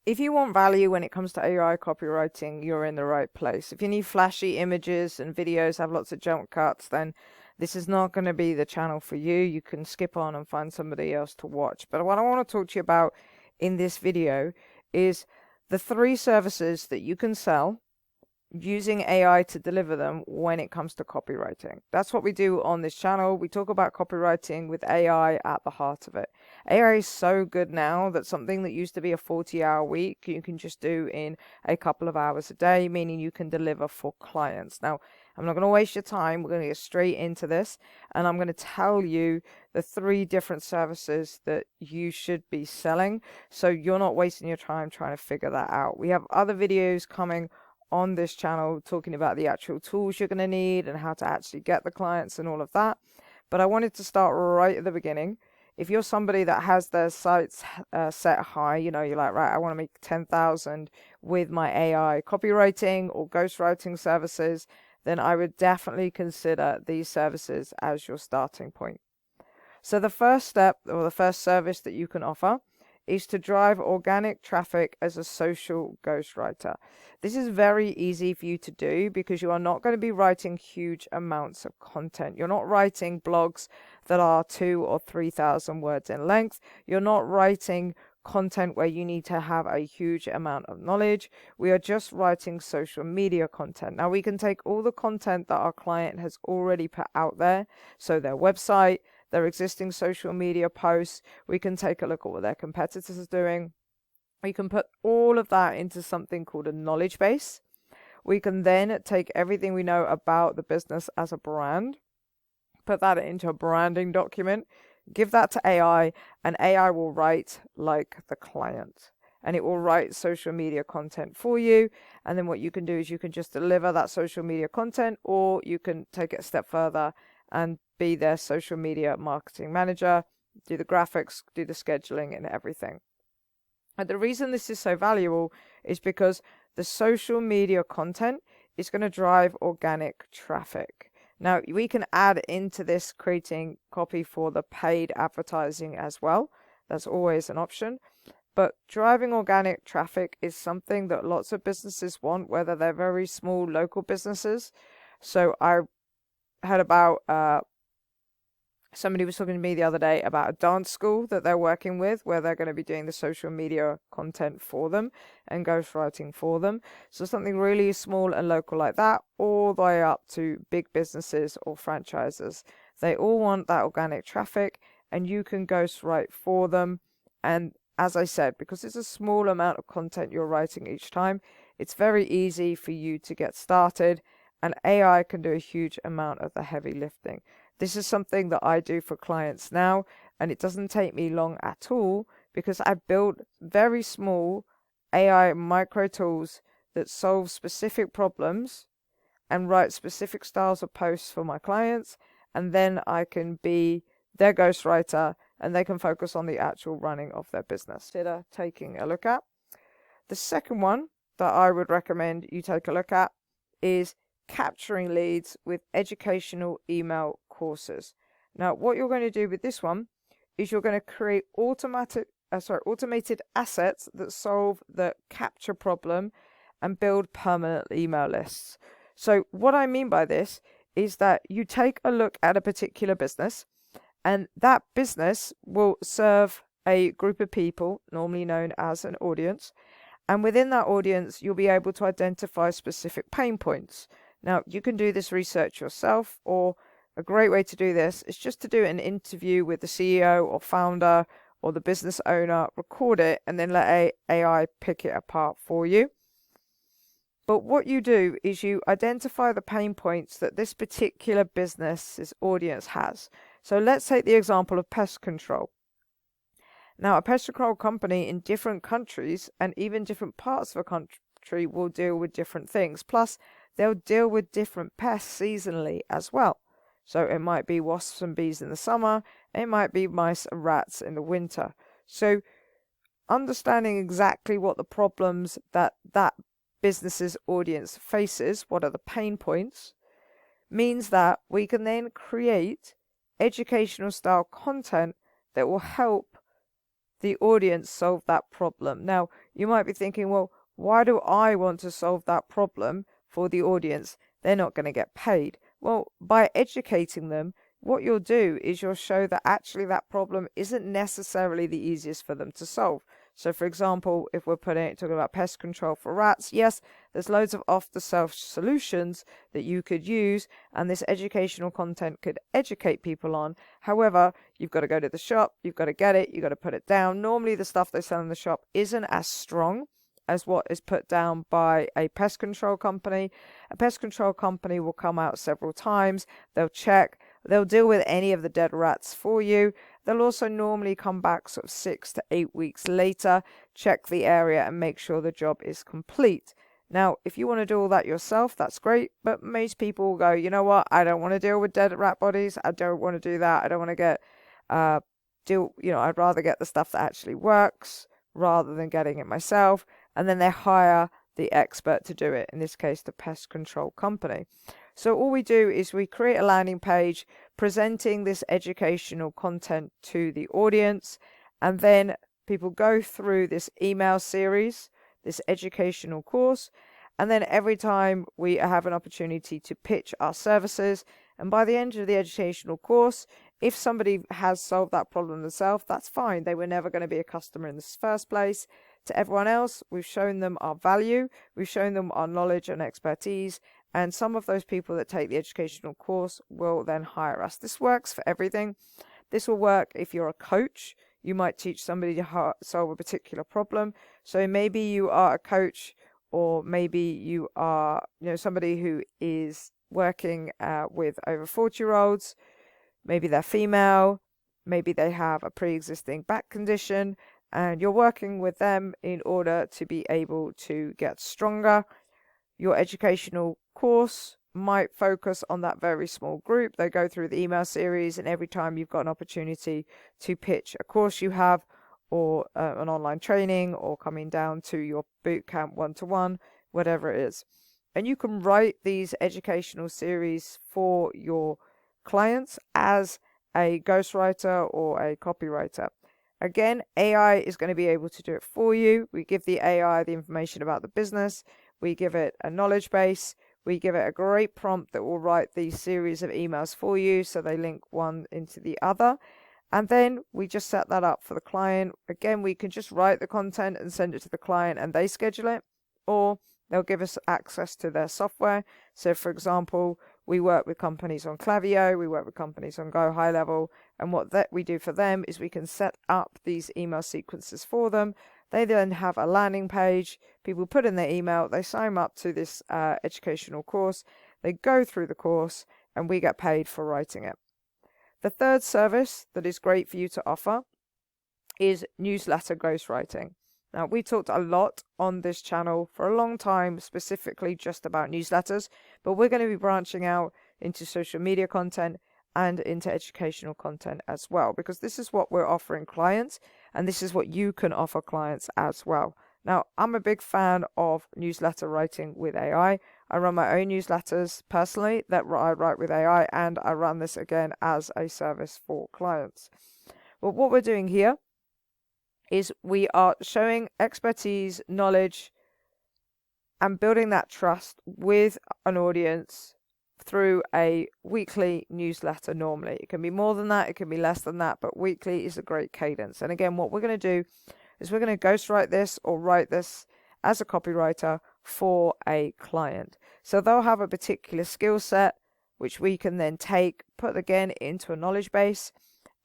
if you want value when it comes to AI copywriting, you're in the right place. If you need flashy images and videos, have lots of jump cuts, then this is not going to be the channel for you. You can skip on and find somebody else to watch. But what I want to talk to you about in this video is the 3 services that you can sell using AI to deliver them when it comes to copywriting. That's what we do on this channel. We talk about copywriting with AI at the heart of it. AI is so good now that something that used to be a 40-hour week, you can just do in a couple of hours a day, meaning you can deliver for clients. Now, I'm not going to waste your time. We're going to get straight into this, and I'm going to tell you the 3 different services that you should be selling, so you're not wasting your time trying to figure that out. We have other videos coming on this channel talking about the actual tools you're going to need and how to actually get the clients and all of that. But I wanted to start right at the beginning. If you're somebody that has their sites set high, you're like, right, I want to make 10,000 with my AI copywriting or ghostwriting services, then I would definitely consider these services as your starting point. So the first step, or the first service that you can offer, is to drive organic traffic as a social ghostwriter. This is very easy for you to do because you are not going to be writing huge amounts of content. You're not writing blogs that are 2,000 or 3,000 words in length. You're not writing content where you need to have a huge amount of knowledge. We are just writing social media content. Now we can take all the content that our client has already put out there, so their website, their existing social media posts. We can take a look at what their competitors are doing. We can put all of that into something called a knowledge base. We can then take everything we know about the business as a brand, put that into a branding document, give that to AI, and AI will write like the client. And it will write social media content for you. And then what you can do is you can just deliver that social media content, or you can take it a step further and be their social media marketing manager, do the graphics, do the scheduling and everything. And the reason this is so valuable is because the social media content is going to drive organic traffic. Now, we can add into this creating copy for the paid advertising as well. That's always an option. But driving organic traffic is something that lots of businesses want, whether they're very small local businesses. So I heard about somebody was talking to me the other day about a dance school that they're working with, where they're going to be doing the social media content for them and ghostwriting for them. So something really small and local like that, all the way up to big businesses or franchises. They all want that organic traffic, and you can ghostwrite for them. And as I said, because it's a small amount of content you're writing each time, it's very easy for you to get started, and AI can do a huge amount of the heavy lifting. This is something that I do for clients now, and it doesn't take me long at all because I build very small AI micro tools that solve specific problems and write specific styles of posts for my clients, and then I can be their ghostwriter and they can focus on the actual running of their business. Consider taking a look at. The second one that I would recommend you take a look at is capturing leads with educational email courses. Now, what you're going to do with this one is you're going to create automated assets that solve the capture problem and build permanent email lists. So what I mean by this is that you take a look at a particular business, and that business will serve a group of people, normally known as an audience. And within that audience, you'll be able to identify specific pain points. Now, you can do this research yourself, or a great way to do this is just to do an interview with the CEO or founder or the business owner, record it, and then let AI pick it apart for you. But what you do is you identify the pain points that this particular business's audience has. So let's take the example of pest control. Now, a pest control company in different countries and even different parts of a country will deal with different things. Plus, they'll deal with different pests seasonally as well. So it might be wasps and bees in the summer, it might be mice and rats in the winter. So understanding exactly what the problems that business's audience faces, what are the pain points, means that we can then create educational style content that will help the audience solve that problem. Now, You might be thinking, well, why do I want to solve that problem for the audience? They're not going to get paid. Well, by educating them, what you'll do is you'll show that actually that problem isn't necessarily the easiest for them to solve. So, for example, if we're talking about pest control for rats, yes, there's loads of off-the-shelf solutions that you could use, and this educational content could educate people on. However, you've got to go to the shop, you've got to get it, you've got to put it down. Normally, the stuff they sell in the shop isn't as strong as what is put down by a pest control company. A pest control company will come out several times, they'll check, they'll deal with any of the dead rats for you. They'll also normally come back sort of 6 to 8 weeks later, check the area and make sure the job is complete. Now, if you want to do all that yourself, that's great, but most people will go, you know what, I don't want to deal with dead rat bodies, I don't want to do that, I don't want to get, I'd rather get the stuff that actually works rather than getting it myself, and then they hire the expert to do it, in this case, the pest control company. So all we do is we create a landing page presenting this educational content to the audience, and then people go through this email series, this educational course, and then every time we have an opportunity to pitch our services, and by the end of the educational course, if somebody has solved that problem themselves, that's fine. They were never going to be a customer in the first place. To everyone else, we've shown them our value, we've shown them our knowledge and expertise, and some of those people that take the educational course will then hire us. This works for everything. This will work if you're a coach. You might teach somebody to solve a particular problem. So maybe you are a coach, or maybe you are somebody who is working with over 40-year-olds. Maybe they're female, maybe they have a pre-existing back condition, and you're working with them in order to be able to get stronger. Your educational course might focus on that very small group. They go through the email series, and every time you've got an opportunity to pitch a course you have, or an online training, or coming down to your bootcamp one-to-one, whatever it is. And you can write these educational series for your clients as a ghostwriter or a copywriter. Again, AI is going to be able to do it for you. We give the AI the information about the business. We give it a knowledge base. We give it a great prompt that will write these series of emails for you, so they link one into the other. And then we just set that up for the client. Again, we can just write the content and send it to the client and they schedule it, or they'll give us access to their software. So for example, we work with companies on Klaviyo, we work with companies on Go High Level, and what we do for them is we can set up these email sequences for them. They then have a landing page. People put in their email, they sign up to this educational course, they go through the course, and we get paid for writing it. The third service that is great for you to offer is newsletter ghostwriting. Now, we talked a lot on this channel for a long time, specifically just about newsletters, but we're going to be branching out into social media content and into educational content as well, because this is what we're offering clients, and this is what you can offer clients as well. Now, I'm a big fan of newsletter writing with AI. I run my own newsletters personally that I write with AI, and I run this again as a service for clients. But what we're doing here is we are showing expertise, knowledge, and building that trust with an audience through a weekly newsletter normally. It can be more than that, it can be less than that, but weekly is a great cadence. And again, what we're going to do is we're going to ghostwrite this or write this as a copywriter for a client. So they'll have a particular skill set, which we can then take, put again into a knowledge base,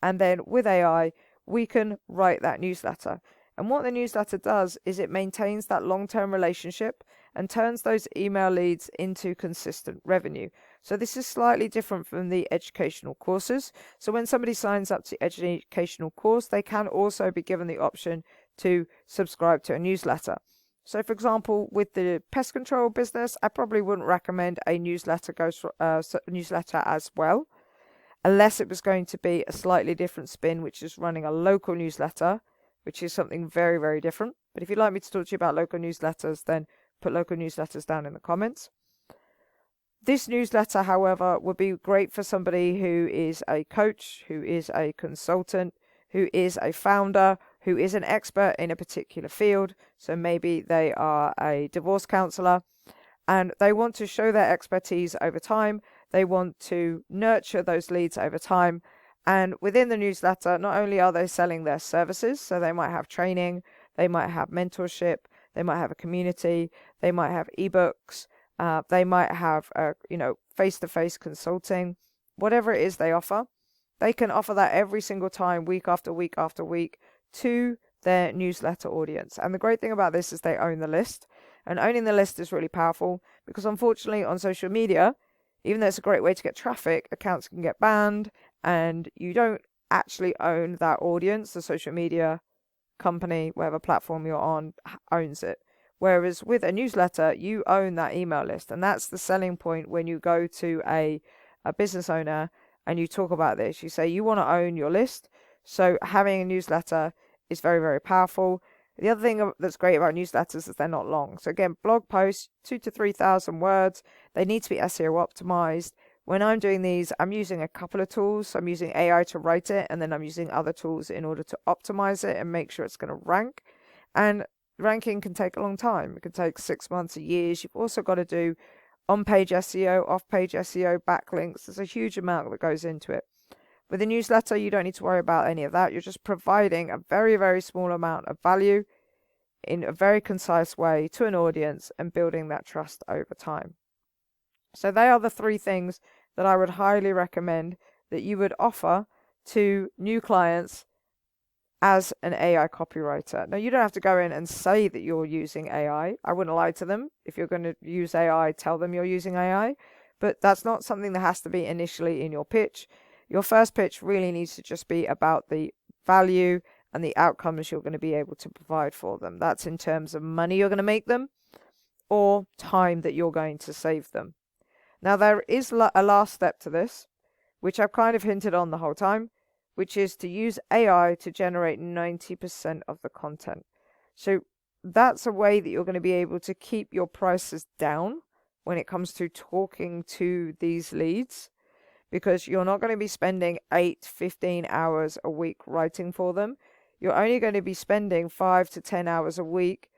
and then with AI, we can write that newsletter. And what the newsletter does is it maintains that long-term relationship and turns those email leads into consistent revenue. So this is slightly different from the educational courses. So when somebody signs up to the educational course, they can also be given the option to subscribe to a newsletter. So for example, with the pest control business, I probably wouldn't recommend a newsletter newsletter as well, unless it was going to be a slightly different spin, which is running a local newsletter, which is something very, very different. But if you'd like me to talk to you about local newsletters, then put local newsletters down in the comments. This newsletter, however, would be great for somebody who is a coach, who is a consultant, who is a founder, who is an expert in a particular field. So maybe they are a divorce counselor and they want to show their expertise over time. They want to nurture those leads over time. And within the newsletter, not only are they selling their services, so they might have training, they might have mentorship, they might have a community, they might have ebooks, they might have face-to-face consulting, whatever it is they offer. They can offer that every single time, week after week after week, to their newsletter audience. And the great thing about this is they own the list. And owning the list is really powerful because unfortunately on social media, even though it's a great way to get traffic, accounts can get banned and you don't actually own that audience. The social media company, whatever platform you're on, owns it. Whereas with a newsletter, you own that email list. And that's the selling point when you go to a business owner and you talk about this. You say you want to own your list. So having a newsletter is very, very powerful. The other thing that's great about newsletters is they're not long. So again, blog posts, 2,000 to 3,000 words. They need to be SEO optimized. When I'm doing these, I'm using a couple of tools. I'm using AI to write it, and then I'm using other tools in order to optimize it and make sure it's going to rank. And ranking can take a long time. It can take 6 months, a year. You've also got to do on-page SEO, off-page SEO, backlinks. There's a huge amount that goes into it. With a newsletter, you don't need to worry about any of that. You're just providing a very, very small amount of value in a very concise way to an audience and building that trust over time. So they are the 3 things that I would highly recommend that you would offer to new clients as an AI copywriter. Now, you don't have to go in and say that you're using AI. I wouldn't lie to them. If you're going to use AI, tell them you're using AI. But that's not something that has to be initially in your pitch. Your first pitch really needs to just be about the value and the outcomes you're going to be able to provide for them. That's in terms of money you're going to make them or time that you're going to save them. Now, there is a last step to this, which I've kind of hinted on the whole time, which is to use AI to generate 90% of the content. So that's a way that you're going to be able to keep your prices down when it comes to talking to these leads, because you're not going to be spending 8-15 hours a week writing for them. You're only going to be spending 5 to 10 hours a week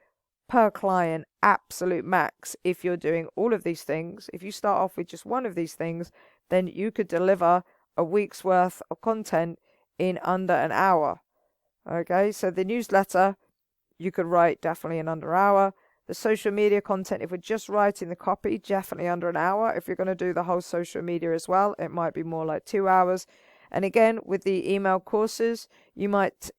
per client, absolute max. If you're doing all of these things, if you start off with just one of these things, then you could deliver a week's worth of content in under an hour. Okay, so the newsletter, you could write definitely in under an hour. The social media content, if we're just writing the copy, definitely under an hour. If you're going to do the whole social media as well, it might be more like 2 hours. And again, with the email courses, you might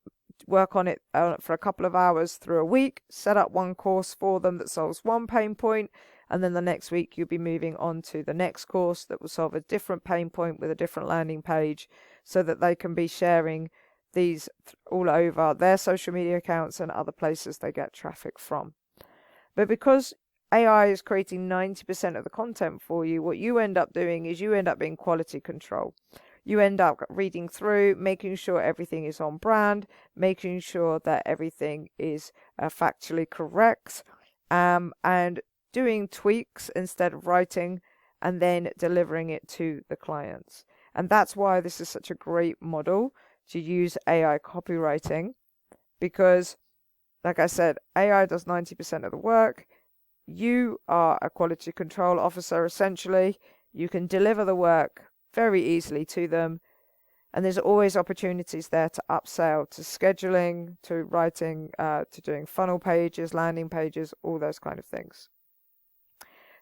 work on it for a couple of hours through a week, set up one course for them that solves one pain point, and then the next week you'll be moving on to the next course that will solve a different pain point with a different landing page, so that they can be sharing these all over their social media accounts and other places they get traffic from. But because AI is creating 90% of the content for you, what you end up doing is you end up being quality control. You end up reading through, making sure everything is on brand, making sure that everything is factually correct, and doing tweaks instead of writing, and then delivering it to the clients. And that's why this is such a great model to use AI copywriting, because, like I said, AI does 90% of the work. You are a quality control officer, essentially. You can deliver the work very easily to them. And there's always opportunities there to upsell, to scheduling, to writing, to doing funnel pages, landing pages, all those kind of things.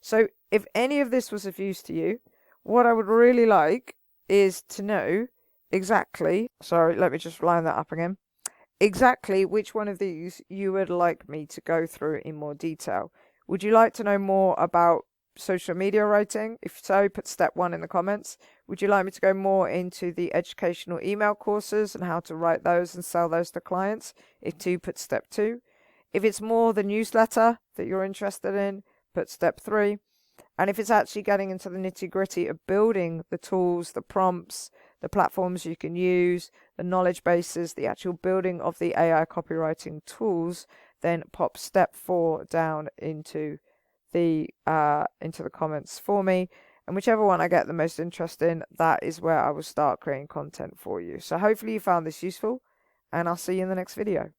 So if any of this was of use to you, what I would really like is to know exactly, sorry, let me just line that up again, exactly which one of these you would like me to go through in more detail. Would you like to know more about social media writing? If so, put step 1 in the comments. Would you like me to go more into the educational email courses and how to write those and sell those to clients? If 2, put step 2. If it's more the newsletter that you're interested in, put step 3. And if it's actually getting into the nitty-gritty of building the tools, the prompts, the platforms you can use, the knowledge bases, the actual building of the AI copywriting tools, then pop step 4 down into the comments for me. And whichever one I get the most interest in, that is where I will start creating content for you. So hopefully you found this useful, and I'll see you in the next video.